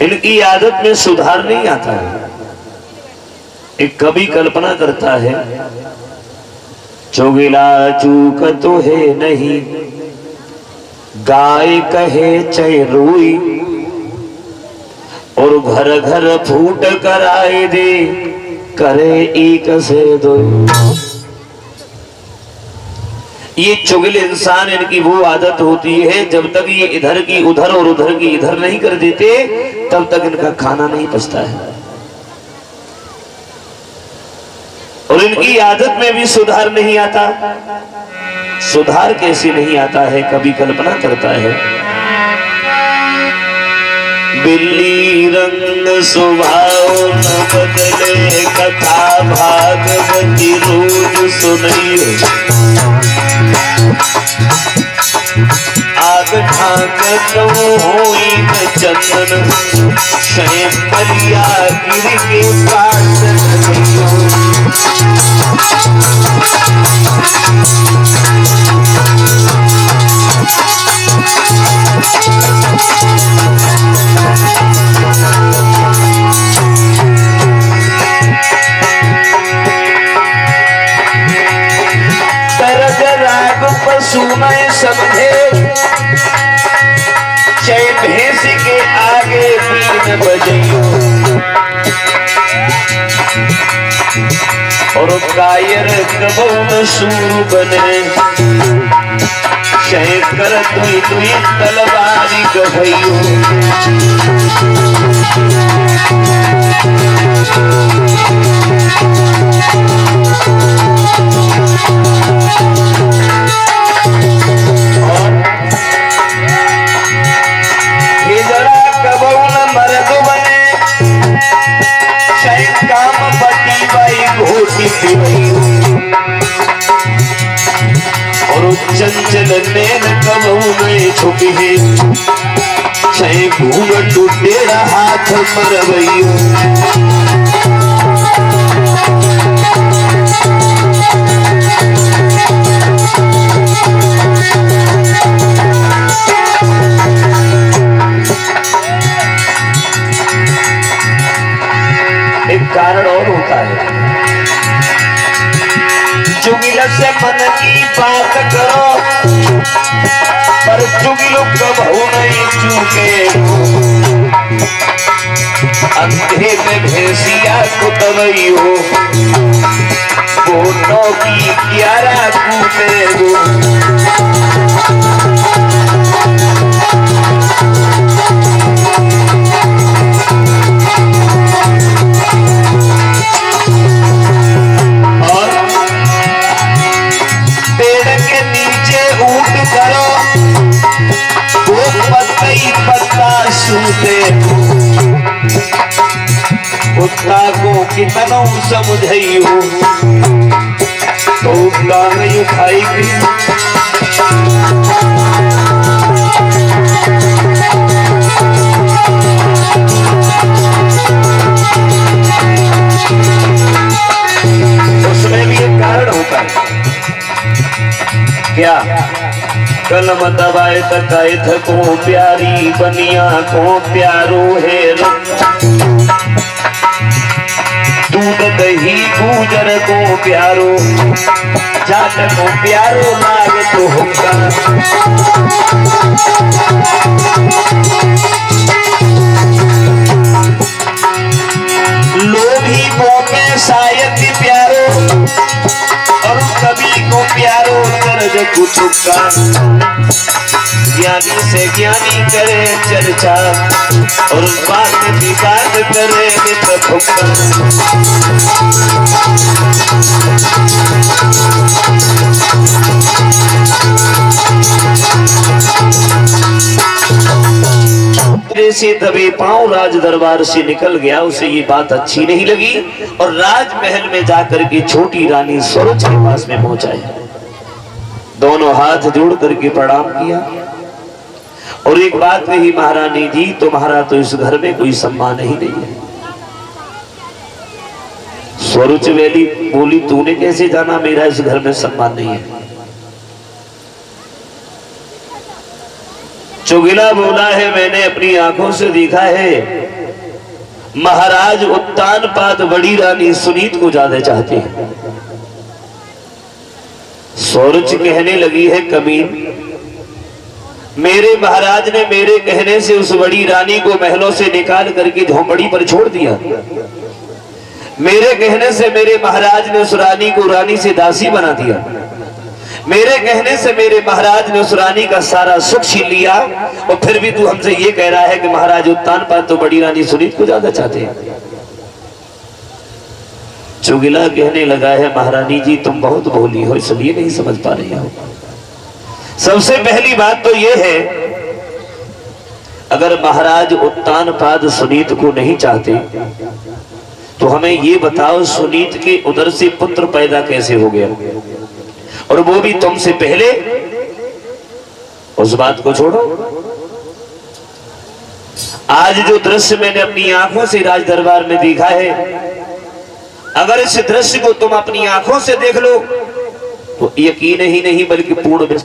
इनकी आदत में सुधार नहीं आता है। एक कवि कल्पना करता है, चुगिला चूक तो है नहीं, गाय कहे चय रोई, और घर घर फूट कर आए दे, करे एक से दो। ये चुगल इंसान, इनकी वो आदत होती है, जब तक ये इधर की उधर और उधर की इधर नहीं कर देते तब तक इनका खाना नहीं पचता है। और इनकी आदत में भी सुधार नहीं आता। सुधार कैसे नहीं आता है, कभी कल्पना करता है, बिल्ली रंग स्वभाव न बदले, कथा भागवती रोज सुनियो, आग ठाक तो होई न चंदन, शय मलिया गिर के पास सुनाए समझे, चाहे भैंस के आगे बीन बजइयो, और कायर कबून सूर बने, चाहे कर तुई तुई तलवारी गभइयो। और चंचल नैन कबहू में छुपी है, चाहे घूंघट तेरा हाथ मरवइयो। एक कारण और होता है, चुगिल से मन की बात करो, पर चुगिलो कबहू नहीं चूके, अंधे में भैंसिया कुतवई हो, बोनो की 11 कूटे हो। कुत्ता को कितना समझइयो, तो नहीं खाएगी। उसमें भी एक कारण होता है, क्या? कलम दबाए तकायत को प्यारी बनिया को प्यारो है, दूध दही गुजर को प्यारो, जात को प्यारो लाग तो होगा। लोभी को में शायद प्यारो, और कभी को प्यारो कर्ज कुचुका। ज्ञानी से ज्ञानी करे चर्चा, और बात विवाद करे मित्र फुक्का। से दबे पांव राज दरबार से निकल गया, उसे ये बात अच्छी नहीं लगी, और राजमहल में जाकर के छोटी रानी सरोज के पास में पहुंचाया। दोनों हाथ जोड़ करके प्रणाम किया, और एक बात कही, महारानी जी तुम्हारा तो इस घर में कोई सम्मान ही नहीं है। स्वरुच वेली बोली, तूने कैसे जाना मेरा इस घर में सम्मान नहीं है? चुगिला बोला है, मैंने अपनी आंखों से देखा है महाराज उत्तानपाद बड़ी रानी सुनीत को ज्यादा चाहते हैं। सूरज कहने लगी है, कमीन, मेरे महाराज ने मेरे कहने से उस बड़ी रानी को महलों से निकाल करके झोंपड़ी पर छोड़ दिया। मेरे कहने से मेरे महाराज ने उस रानी को रानी से दासी बना दिया। मेरे कहने से मेरे महाराज ने उस रानी का सारा सुख छीन लिया, और फिर भी तू हमसे ये कह रहा है कि महाराज उत्तानपाद तो बड़ी रानी सुनीत को ज्यादा चाहते हैं। चुगिला कहने लगा है, महारानी जी तुम बहुत भोली हो, इसलिए नहीं समझ पा रही हो। सबसे पहली बात तो यह है, अगर महाराज उत्तानपाद सुनीत को नहीं चाहते तो हमें ये बताओ सुनीत के उदर से पुत्र पैदा कैसे हो गया, और वो भी तुमसे पहले। उस बात को छोड़ो, आज जो दृश्य मैंने अपनी आंखों से राज दरबार में देखा है, अगर इस दृश्य को तुम अपनी आंखों से देख लो तो यकीन ही नहीं बल्कि पूर्ण